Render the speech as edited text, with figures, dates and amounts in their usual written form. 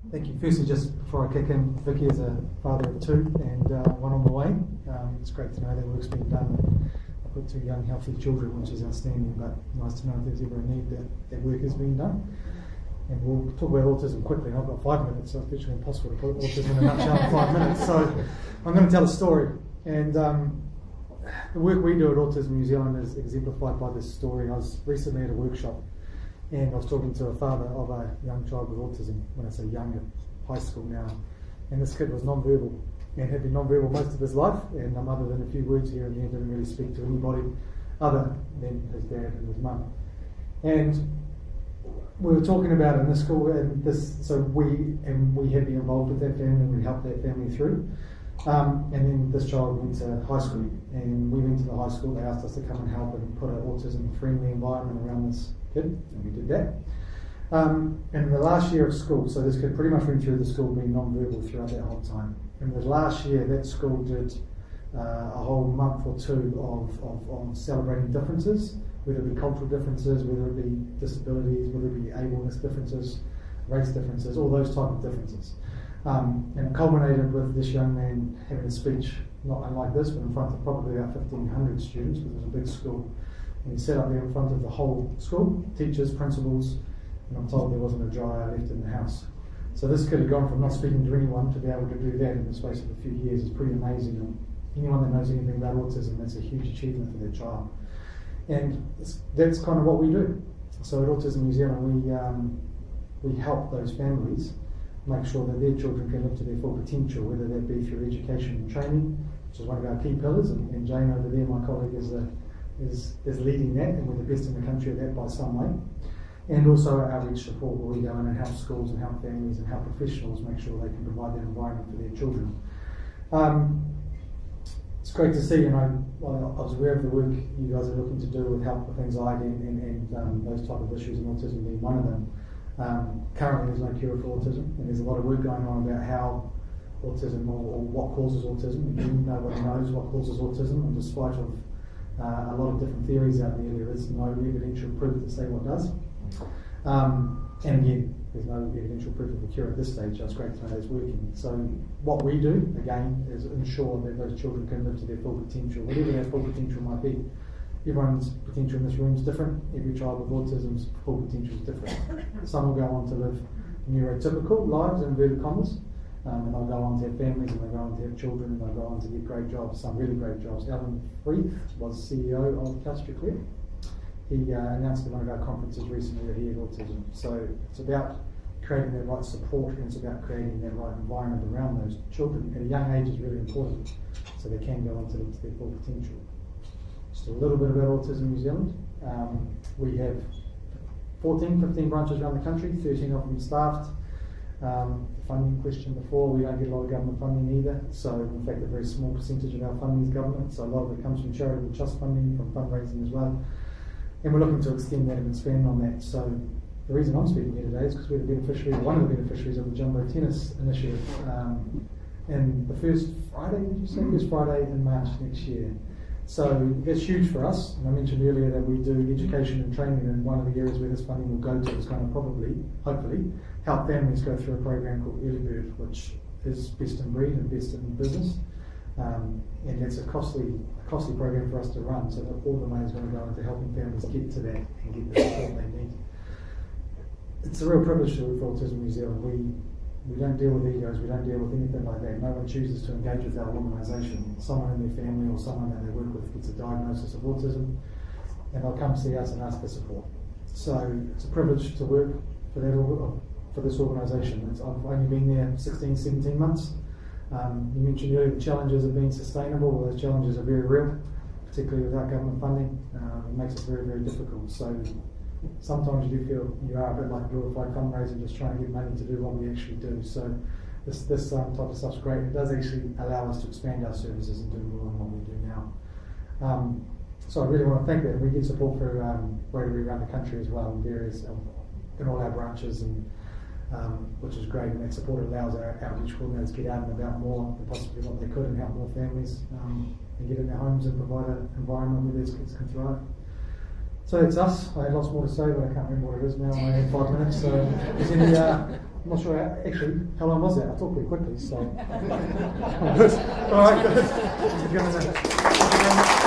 Thank you. Firstly, just before I kick in, Vicky is a father of two and one on the way. It's great to know that work's being done. I've got two young, healthy children, which is outstanding, but nice to know if there's ever a need that work is being done. And we'll talk about autism quickly. I've got 5 minutes, so it's virtually impossible to put autism in a nutshell in 5 minutes. So I'm going to tell a story. And the work we do at Autism New Zealand is exemplified by this story. I was recently at a workshop and I was talking to a father of a young child with autism. When I say young, at high school now. And this kid was non-verbal and had been non-verbal most of his life, and other than a few words here and there, didn't really speak to anybody other than his dad and his mum. And we were talking about it in the school, and we had been involved with that family, and we helped that family through. And then this child went to high school, and we went to the high school. They asked us to come and help and put an autism-friendly environment around this kid, and we did that. And in the last year of school, so this kid pretty much went through the school being non-verbal throughout that whole time. And the last year, that school did a whole month or two of celebrating differences, whether it be cultural differences, whether it be disabilities, whether it be ableness differences, race differences, all those type of differences. And it culminated with this young man having a speech, not unlike this, but in front of probably about 1,500 students, because it was a big school. And he sat up there in front of the whole school, teachers, principals, and I'm told there wasn't a dry eye left in the house. So this kid had gone from not speaking to anyone to be able to do that in the space of a few years is pretty amazing. And anyone that knows anything about autism, that's a huge achievement for their child. And that's kind of what we do. So at Autism New Zealand, we help those families make sure that their children can live to their full potential, whether that be through education and training, which is one of our key pillars, and Jane over there, my colleague, is leading that, and we're the best in the country at that by some way. And also our outreach support, where we go in and help schools and help families and help professionals make sure they can provide that environment for their children. It's great to see, and I was aware of the work you guys are looking to do with help with anxiety and those type of issues, and autism being one of them. Currently there's no cure for autism, and there's a lot of work going on about how autism or what causes autism. Nobody knows what causes autism, and despite of a lot of different theories out there, there is no evidential proof to say what does. And again, there's no evidential proof of a cure at this stage. It's great to know it's working. So what we do, again, is ensure that those children can live to their full potential, whatever that full potential might be. Everyone's potential in this room is different. Every child with autism's full potential is different. Some will go on to live neurotypical lives, in inverted commas, and they'll go on to have families, and they'll go on to have children, and they'll go on to get great jobs, some really great jobs. Alan Freeth was CEO of Castro-Clear. He announced at one of our conferences recently that he had autism. So it's about creating that right support, and it's about creating that right environment around those children at a young age is really important, so they can go on to live to their full potential. Just a little bit about Autism New Zealand. We have 15 branches around the country, 13 of them staffed. The funding question before, we don't get a lot of government funding either, so in fact a very small percentage of our funding is government, so a lot of it comes from charitable trust funding, from fundraising as well. And we're looking to extend that and expand on that. So the reason I'm speaking here today is because we're the beneficiary, one of the beneficiaries of the Jumbo Tennis Initiative. And the first Friday, did you say? First Friday in March next year. So that's huge for us. And I mentioned earlier that we do education and training, and one of the areas where this funding will go to is going to probably, hopefully, help families go through a program called Early Bird, which is best in breed and best in business. And it's a costly program for us to run, so that all the money is going to go into helping families get to that and get the support they need. It's a real privilege to work for Autism New Zealand. We don't deal with egos, we don't deal with anything like that. No one chooses to engage with our organisation. Someone in their family or someone that they work with gets a diagnosis of autism, and they'll come see us and ask for support. So it's a privilege to work for this organisation. I've only been there 16, 17 months. You mentioned earlier the challenges of being sustainable. Well, those challenges are very real, particularly without government funding. It makes it very, very difficult. So sometimes you do feel you are a bit like glorified fundraising, just trying to get money to do what we actually do. So this type of stuff's great. It does actually allow us to expand our services and do more than what we do now. So I really want to thank that. We get support for Rotary around the country as well, in all our branches, and which is great, and that support allows our outreach coordinators to get out and about more than possibly what they could, and help more families and get in their homes and provide an environment where these kids can thrive. So that's us. I had lots more to say, but I can't remember what it is now. I only had 5 minutes. So if there's any I'm not sure, actually, how long was that? I talked pretty quickly, so. All right, good. Thank you very much.